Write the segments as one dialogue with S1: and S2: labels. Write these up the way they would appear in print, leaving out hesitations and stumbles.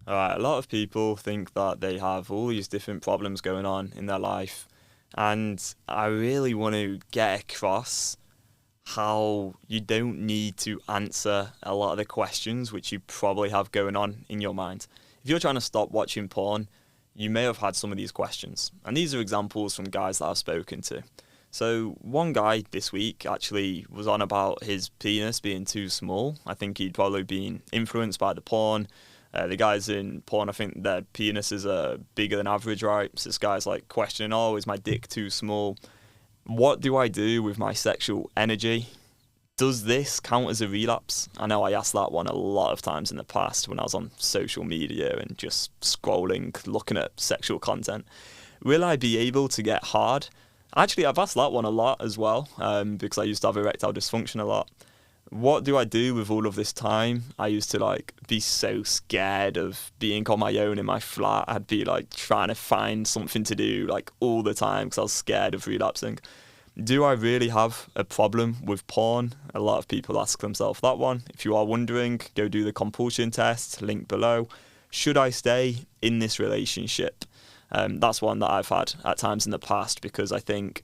S1: All right, a lot of people think that they have all these different problems going on in their life, and I really want to get across how you don't need to answer a lot of the questions which you probably have going on in your mind. If you're trying to stop watching porn, you may have had some of these questions, and these are examples from guys that I've spoken to. So, one guy this week actually was on about his penis being too small. I think he'd probably been influenced by the porn. The guys in porn, I think their penises are bigger than average, right? So this guy's like questioning, oh, is my dick too small? What do I do with my sexual energy? Does this count as a relapse? I know I asked that one a lot of times in the past when I was on social media and just scrolling, looking at sexual content. Will I be able to get hard? Actually, I've asked that one a lot as well, because I used to have erectile dysfunction a lot. What do I do with all of this time? I used to be so scared of being on my own in my flat. I'd be trying to find something to do all the time because I was scared of relapsing. Do I really have a problem with porn? A lot of people ask themselves that one. If you are wondering, go do the compulsion test, link below. Should I stay in this relationship? That's one that I've had at times in the past because I think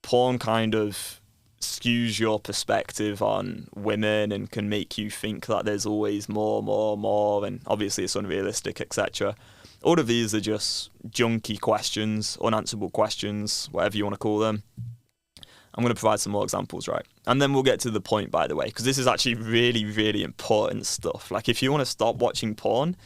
S1: porn kind of skews your perspective on women and can make you think that there's always more, and obviously it's unrealistic, etc. All of these are just junky questions, unanswerable questions, whatever you want to call them. I'm going to provide some more examples, right? And then we'll get to the point, by the way, because this is actually really, really important stuff. If you want to stop watching porn,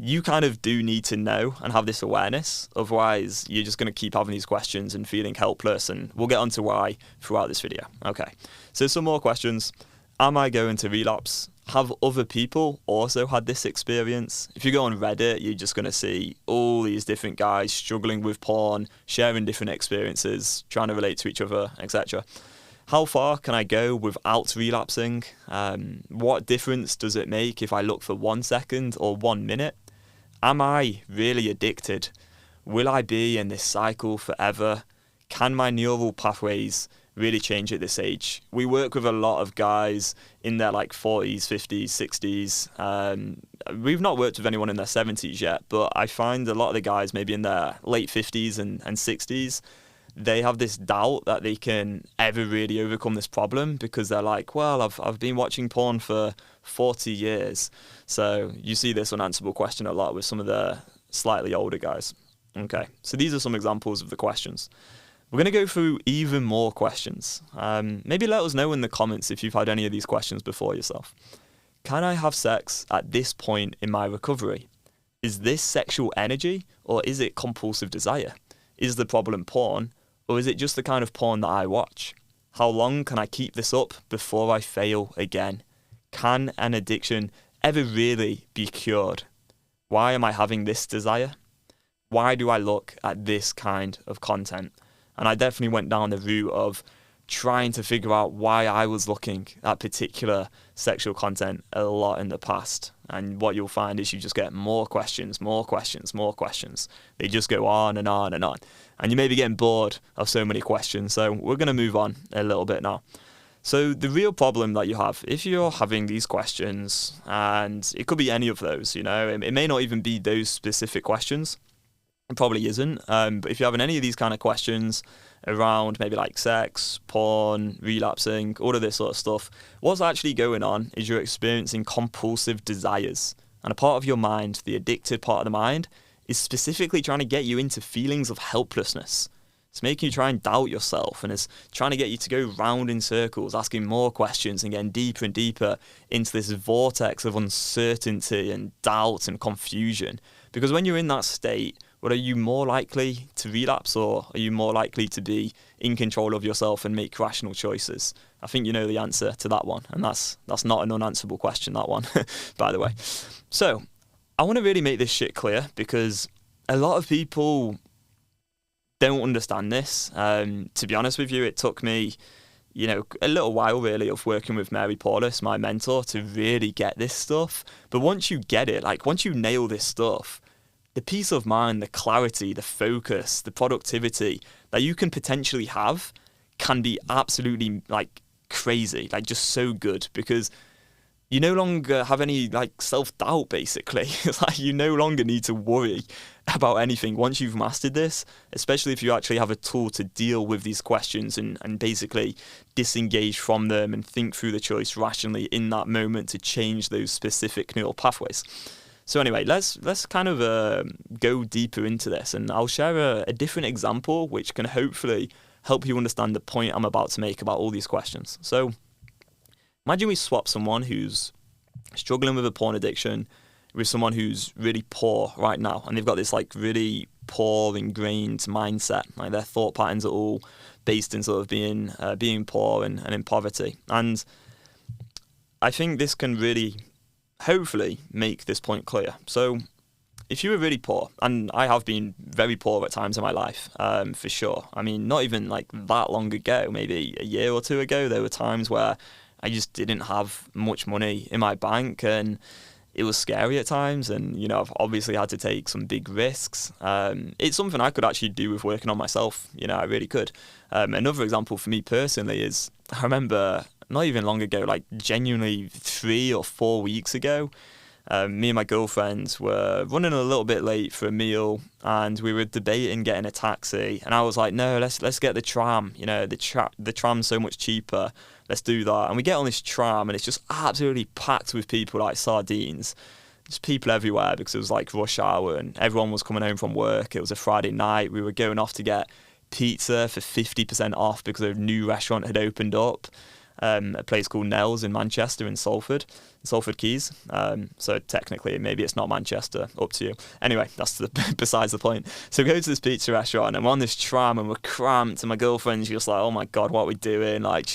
S1: you kind of do need to know and have this awareness. Otherwise, you're just going to keep having these questions and feeling helpless. And we'll get onto why throughout this video. Okay, so some more questions. Am I going to relapse? Have other people also had this experience? If you go on Reddit, you're just going to see all these different guys struggling with porn, sharing different experiences, trying to relate to each other, etc. How far can I go without relapsing? What difference does it make if I look for 1 second or 1 minute? Am I really addicted? Will I be in this cycle forever? Can my neural pathways really change at this age? We work with a lot of guys in their 40s, 50s, 60s. We've not worked with anyone in their 70s yet, but I find a lot of the guys maybe in their late 50s and 60s, they have this doubt that they can ever really overcome this problem because they're like, well, I've been watching porn for 40 years. So you see this unanswerable question a lot with some of the slightly older guys. Okay, so these are some examples of the questions. We're going to go through even more questions. Maybe let us know in the comments if you've had any of these questions before yourself. Can I have sex at this point in my recovery? Is this sexual energy or is it compulsive desire? Is the problem porn? Or is it just the kind of porn that I watch? How long can I keep this up before I fail again? Can an addiction ever really be cured? Why am I having this desire? Why do I look at this kind of content? And I definitely went down the route of trying to figure out why I was looking at particular sexual content a lot in the past. And what you'll find is you just get more questions, more questions, more questions. They just go on and on and on. And you may be getting bored of so many questions. So we're going to move on a little bit now. So the real problem that you have, if you're having these questions, and it could be any of those, it may not even be those specific questions. It probably isn't. But if you're having any of these kind of questions around maybe sex, porn, relapsing, all of this sort of stuff, what's actually going on is you're experiencing compulsive desires. And a part of your mind, the addicted part of the mind, is specifically trying to get you into feelings of helplessness. It's making you try and doubt yourself, and it's trying to get you to go round in circles, asking more questions and getting deeper and deeper into this vortex of uncertainty and doubt and confusion. Because when you're in that state, are you more likely to relapse or are you more likely to be in control of yourself and make rational choices? I think you know the answer to that one, and that's not an unanswerable question, that one, by the way. So I want to really make this shit clear because a lot of people don't understand this. To be honest with you, it took me, a little while really of working with Mary Paulus, my mentor, to really get this stuff. But once you get it, once you nail this stuff, the peace of mind, the clarity, the focus, the productivity that you can potentially have can be absolutely crazy, just so good, because you no longer have any like self-doubt, basically. It's like you no longer need to worry about anything once you've mastered this, especially if you actually have a tool to deal with these questions and basically disengage from them and think through the choice rationally in that moment to change those specific neural pathways. So anyway, let's kind of go deeper into this, and I'll share a different example which can hopefully help you understand the point I'm about to make about all these questions. So imagine we swap someone who's struggling with a porn addiction with someone who's really poor right now, and they've got this like really poor ingrained mindset, like their thought patterns are all based in sort of being poor and in poverty. And I think this can really hopefully make this point clear. So if you were really poor, and I have been very poor at times in my life, for sure. I mean, not even like that long ago, maybe a year or two ago, there were times where I just didn't have much money in my bank, and it was scary at times. And, you know, I've obviously had to take some big risks. It's something I could actually do with working on myself. You know, I really could. Another example for me personally is I remember not even long ago, like genuinely 3 or 4 weeks ago, me and my girlfriend were running a little bit late for a meal, and we were debating getting a taxi. And I was like, no, let's get the tram. You know, the tram's so much cheaper. Let's do that. And we get on this tram, and it's just absolutely packed with people like sardines. Just people everywhere because it was like rush hour, and everyone was coming home from work. It was a Friday night. We were going off to get pizza for 50% off because a new restaurant had opened up. A place called Nell's in Manchester in Salford Keys. So technically, maybe it's not Manchester, up to you. Anyway, that's besides the point. So we go to this pizza restaurant, and we're on this tram, and we're cramped, and my girlfriend's just like, oh my God, what are we doing? Like,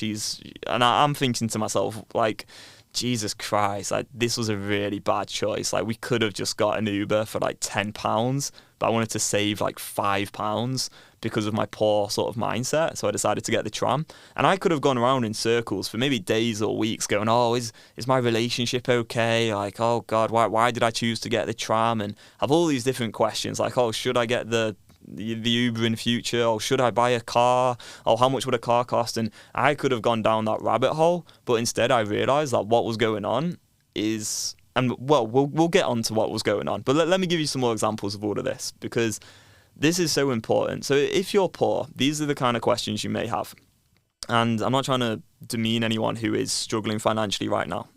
S1: I'm thinking to myself, like, Jesus Christ, like, this was a really bad choice. Like, we could have just got an Uber for like £10, but I wanted to save like £5 because of my poor sort of mindset. So I decided to get the tram, and I could have gone around in circles for maybe days or weeks going, oh, is my relationship okay? Like, oh God, why did I choose to get the tram? And have all these different questions like, oh, should I get the Uber in future? Or should I buy a car? Or how much would a car cost? And I could have gone down that rabbit hole, but instead I realized that what was going on is, and well, we'll get on to what was going on, but let me give you some more examples of all of this, because this is so important. So if you're poor, these are the kind of questions you may have. And I'm not trying to demean anyone who is struggling financially right now.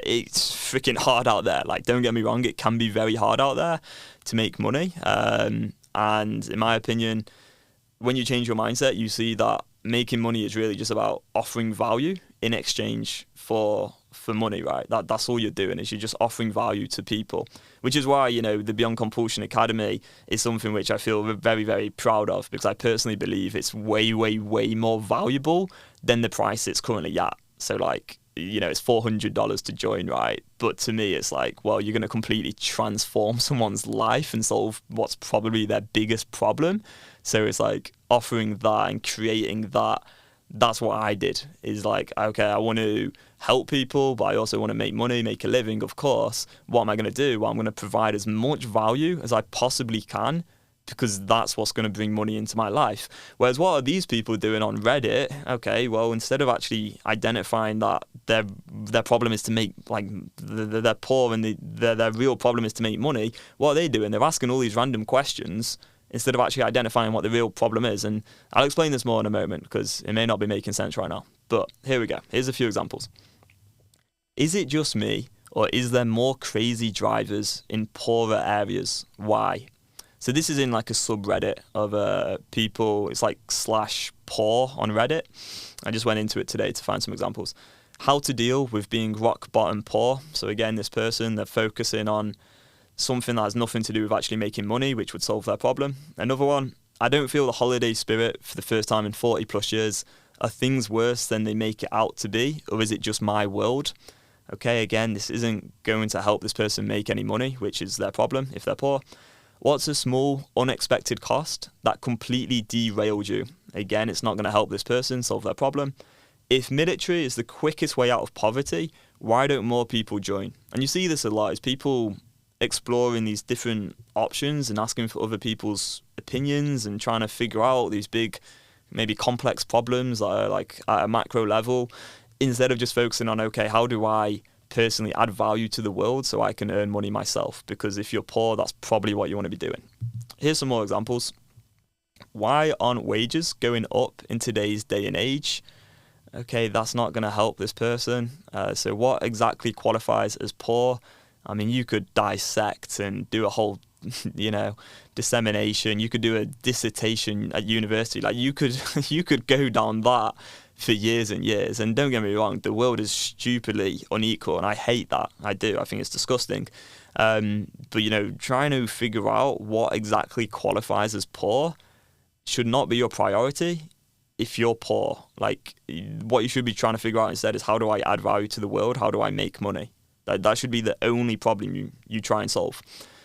S1: It's freaking hard out there. Like, don't get me wrong, it can be very hard out there to make money. And in my opinion, when you change your mindset, you see that making money is really just about offering value in exchange for money, right? That's all you're doing, is you're just offering value to people, which is why, you know, the Beyond Compulsion Academy is something which I feel very, very proud of, because I personally believe it's way, way, way more valuable than the price it's currently at. So like, you know, it's $400 to join, right? But to me, it's like, well, you're going to completely transform someone's life and solve what's probably their biggest problem. So it's like offering that and creating that. That's what I did, is like, okay, I want to help people, but I also want to make money, make a living, of course. What am I going to do? Well, I'm going to provide as much value as I possibly can, because that's what's going to bring money into my life. Whereas what are these people doing on Reddit? Okay, well, instead of actually identifying that their problem is to make, like, they're poor and their real problem is to make money, what are they doing? They're asking all these random questions instead of actually identifying what the real problem is. And I'll explain this more in a moment, because it may not be making sense right now. But here we go. Here's a few examples. Is it just me, or is there more crazy drivers in poorer areas? Why? So this is in like a subreddit of people. It's like /poor on Reddit. I just went into it today to find some examples. How to deal with being rock bottom poor. So again, this person, they're focusing on something that has nothing to do with actually making money, which would solve their problem. Another one, I don't feel the holiday spirit for the first time in 40 plus years. Are things worse than they make it out to be, or is it just my world? Okay, again, this isn't going to help this person make any money, which is their problem if they're poor. What's a small, unexpected cost that completely derailed you? Again, it's not going to help this person solve their problem. If military is the quickest way out of poverty, why don't more people join? And you see this a lot, is people exploring these different options and asking for other people's opinions and trying to figure out these big, maybe complex problems that are like at a macro level, instead of just focusing on, okay, how do I personally add value to the world so I can earn money myself? Because if you're poor, that's probably what you want to be doing. Here's some more examples. Why aren't wages going up in today's day and age? Okay, that's not going to help this person. So what exactly qualifies as poor? I mean, you could dissect and do a whole, dissemination. You could do a dissertation at university. Like you could go down that for years and years. And don't get me wrong, the world is stupidly unequal, and I hate that. I do. I think it's disgusting. But trying to figure out what exactly qualifies as poor should not be your priority. If you're poor, like what you should be trying to figure out instead is, how do I add value to the world? How do I make money? That should be the only problem you try and solve.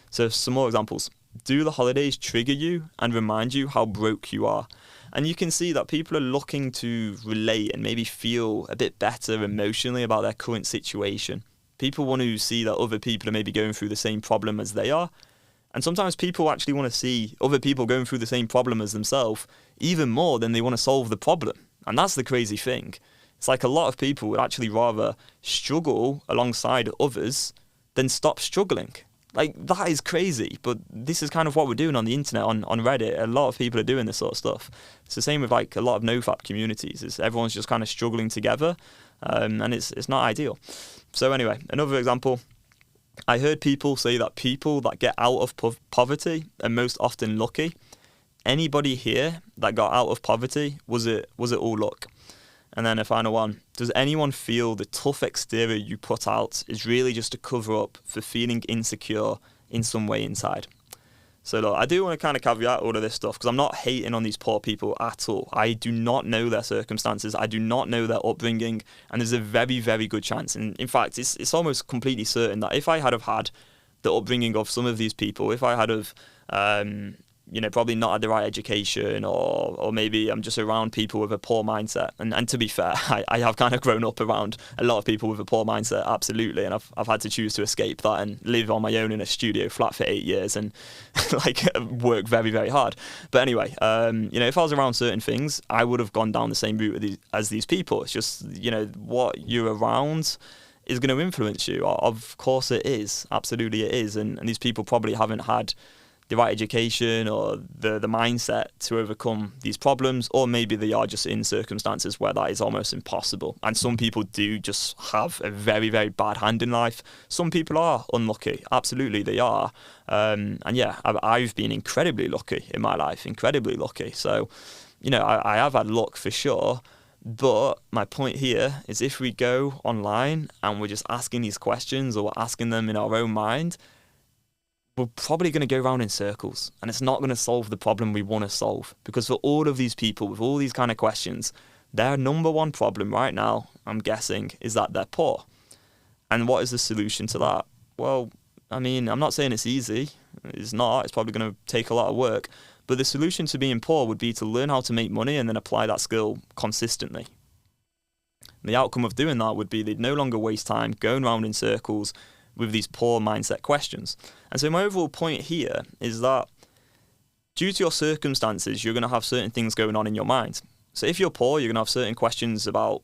S1: So some more examples. Do the holidays trigger you and remind you how broke you are? And you can see that people are looking to relate and maybe feel a bit better emotionally about their current situation. People want to see that other people are maybe going through the same problem as they are. And sometimes people actually want to see other people going through the same problem as themselves even more than they want to solve the problem. And that's the crazy thing. It's like a lot of people would actually rather struggle alongside others than stop struggling. Like, that is crazy, but this is kind of what we're doing on the internet, on Reddit. A lot of people are doing this sort of stuff. It's the same with like a lot of nofap communities. Everyone's just kind of struggling together, and it's not ideal. So anyway, another example. I heard people say that people that get out of poverty are most often lucky. Anybody here that got out of poverty, was it all luck? And then a final one. Does anyone feel the tough exterior you put out is really just a cover up for feeling insecure in some way inside? So look, I do want to kind of caveat all of this stuff because I'm not hating on these poor people at all. I do not know their circumstances. I do not know their upbringing. And there's a very, very good chance. And in fact, it's almost completely certain that if I had have had the upbringing of some of these people, if I had have, probably not had the right education, or maybe I'm just around people with a poor mindset. And to be fair, I have kind of grown up around a lot of people with a poor mindset, absolutely. And I've had to choose to escape that and live on my own in a studio flat for 8 years and like work very, very hard. But anyway, if I was around certain things, I would have gone down the same route as these people. It's just, what you're around is going to influence you. Of course it is. Absolutely it is. And these people probably haven't had the right education or the mindset to overcome these problems, or maybe they are just in circumstances where that is almost impossible. And some people do just have a very, very bad hand in life. Some people are unlucky. Absolutely, they are. And yeah, I've been incredibly lucky in my life, incredibly lucky. So, I have had luck for sure. But my point here is, if we go online and we're just asking these questions, or we're asking them in our own mind, we're probably going to go around in circles, and it's not going to solve the problem we want to solve. Because for all of these people with all these kind of questions, their number one problem right now, I'm guessing, is that they're poor. And what is the solution to that? Well, I mean, I'm not saying it's easy. It's not. It's probably going to take a lot of work. But the solution to being poor would be to learn how to make money and then apply that skill consistently. The outcome of doing that would be they'd no longer waste time going around in circles with these poor mindset questions. And so my overall point here is that due to your circumstances, you're going to have certain things going on in your mind. So if you're poor, you're going to have certain questions about,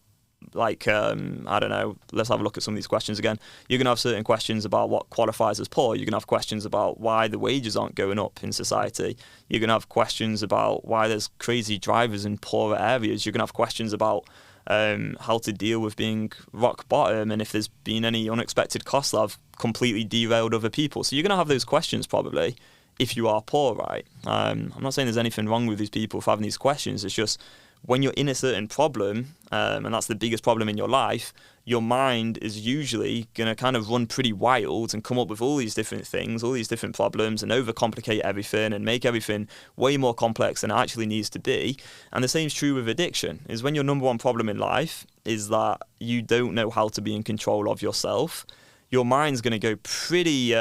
S1: like, I don't know, let's have a look at some of these questions again. You're going to have certain questions about what qualifies as poor. You're going to have questions about why the wages aren't going up in society. You're going to have questions about why there's crazy drivers in poorer areas. You're going to have questions about how to deal with being rock bottom, and if there's been any unexpected costs that have completely derailed other people. So you're going to have those questions probably if you are poor, right? I'm not saying there's anything wrong with these people for having these questions. It's just when you're in a certain problem, and that's the biggest problem in your life, your mind is usually going to kind of run pretty wild and come up with all these different things, all these different problems, and overcomplicate everything and make everything way more complex than it actually needs to be. And the same is true with addiction, is when your number one problem in life is that you don't know how to be in control of yourself, your mind's going to go pretty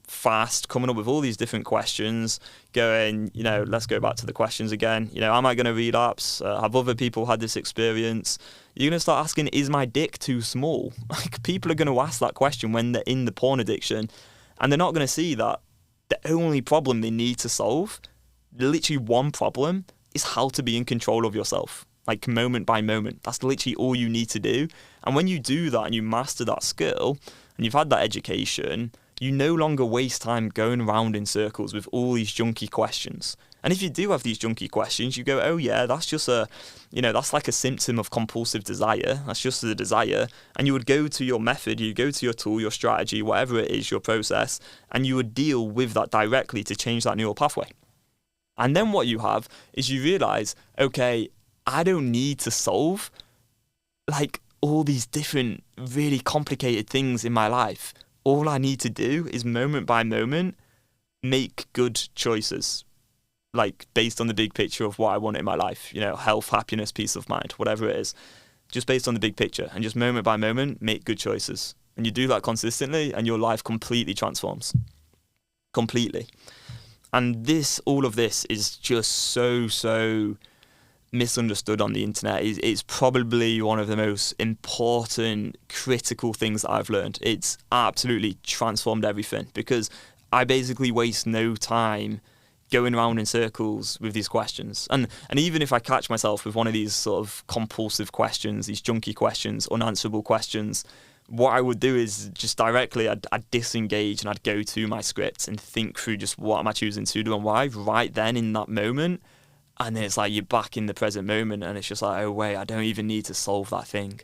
S1: fast, coming up with all these different questions, going, let's go back to the questions again. Am I going to relapse? Have other people had this experience? You're going to start asking, is my dick too small? Like, people are going to ask that question when they're in the porn addiction, and they're not going to see that the only problem they need to solve, literally one problem, is how to be in control of yourself. like moment by moment. That's literally all you need to do. And when you do that and you master that skill and you've had that education, you no longer waste time going around in circles with all these junky questions. And if you do have these junky questions, you go, oh yeah, that's just that's like a symptom of compulsive desire. That's just a desire. And you would go to your method, you go to your tool, your strategy, whatever it is, your process, and you would deal with that directly to change that neural pathway. And then what you have is you realize, okay, I don't need to solve like all these different really complicated things in my life. All I need to do is moment by moment make good choices, like based on the big picture of what I want in my life, health, happiness, peace of mind, whatever it is, just based on the big picture, and just moment by moment make good choices. And you do that consistently and your life completely transforms. Completely. And all of this is just so misunderstood on the internet. It's probably one of the most important, critical things that I've learned. It's absolutely transformed everything, because I basically waste no time going around in circles with these questions. And even if I catch myself with one of these sort of compulsive questions, these junky questions, unanswerable questions, what I would do is just directly, I'd disengage and I'd go to my script and think through just what am I choosing to do and why right then in that moment. And then it's like you're back in the present moment and it's just like, oh wait, I don't even need to solve that thing.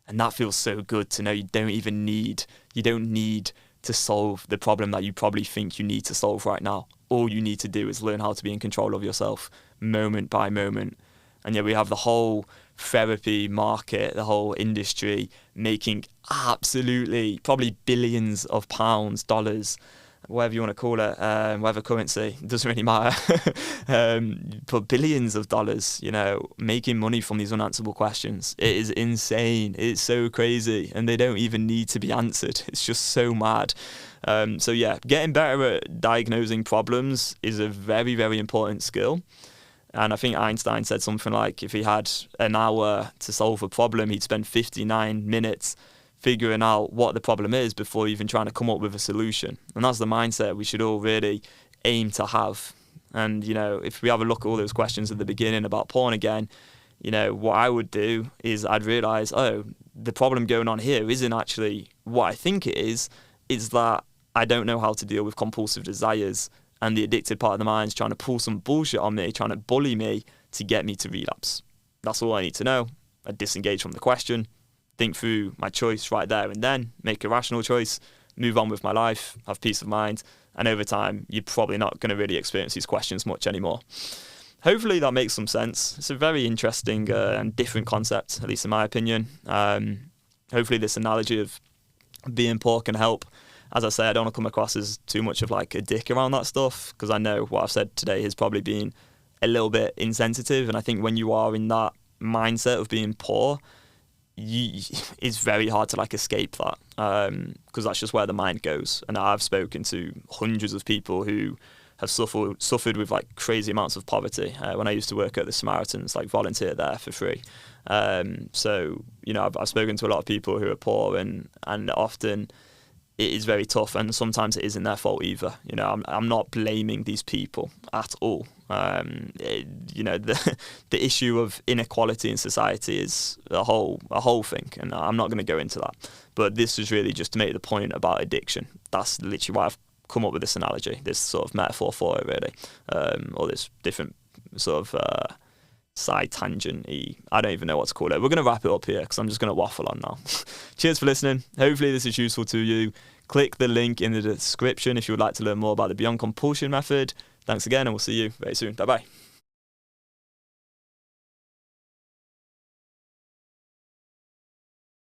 S1: And that feels so good to know you don't need to solve the problem that you probably think you need to solve right now. All you need to do is learn how to be in control of yourself moment by moment. And yeah, we have the whole therapy market, the whole industry making absolutely probably billions of pounds, dollars, whatever you want to call it, whatever currency, it doesn't really matter, but billions of dollars, making money from these unanswerable questions. It is insane. It's so crazy, and they don't even need to be answered. It's just so mad. So yeah, getting better at diagnosing problems is a very, very important skill. And I think Einstein said something like, if he had an hour to solve a problem, he'd spend 59 minutes figuring out what the problem is before even trying to come up with a solution. And that's the mindset we should all really aim to have. And, if we have a look at all those questions at the beginning about porn again, what I would do is I'd realize, the problem going on here isn't actually what I think it is that I don't know how to deal with compulsive desires, and the addicted part of the mind's trying to pull some bullshit on me, trying to bully me to get me to relapse. That's all I need to know. I disengage from the question, think through my choice right there and then, make a rational choice, move on with my life, have peace of mind, and over time, you're probably not going to really experience these questions much anymore. Hopefully that makes some sense. It's a very interesting and different concept, at least in my opinion. Hopefully this analogy of being poor can help. As I say, I don't want to come across as too much of like a dick around that stuff, because I know what I've said today has probably been a little bit insensitive. And I think when you are in that mindset of being poor, it's very hard to like escape that, because that's just where the mind goes. And I've spoken to hundreds of people who have suffered with like crazy amounts of poverty. When I used to work at the Samaritans, like volunteer there for free. So, I've spoken to a lot of people who are poor, and often it is very tough, and sometimes it isn't their fault either. I'm not blaming these people at all. The issue of inequality in society is a whole thing, and I'm not going to go into that. But this was really just to make the point about addiction. That's literally why I've come up with this analogy, this sort of metaphor for it, really, or this different sort of side tangent-y. I don't even know what to call it. We're going to wrap it up here because I'm just going to waffle on now. Cheers for listening. Hopefully this is useful to you. Click the link in the description if you would like to learn more about the Beyond Compulsion method. Thanks again, and we'll see you very soon. Bye-bye.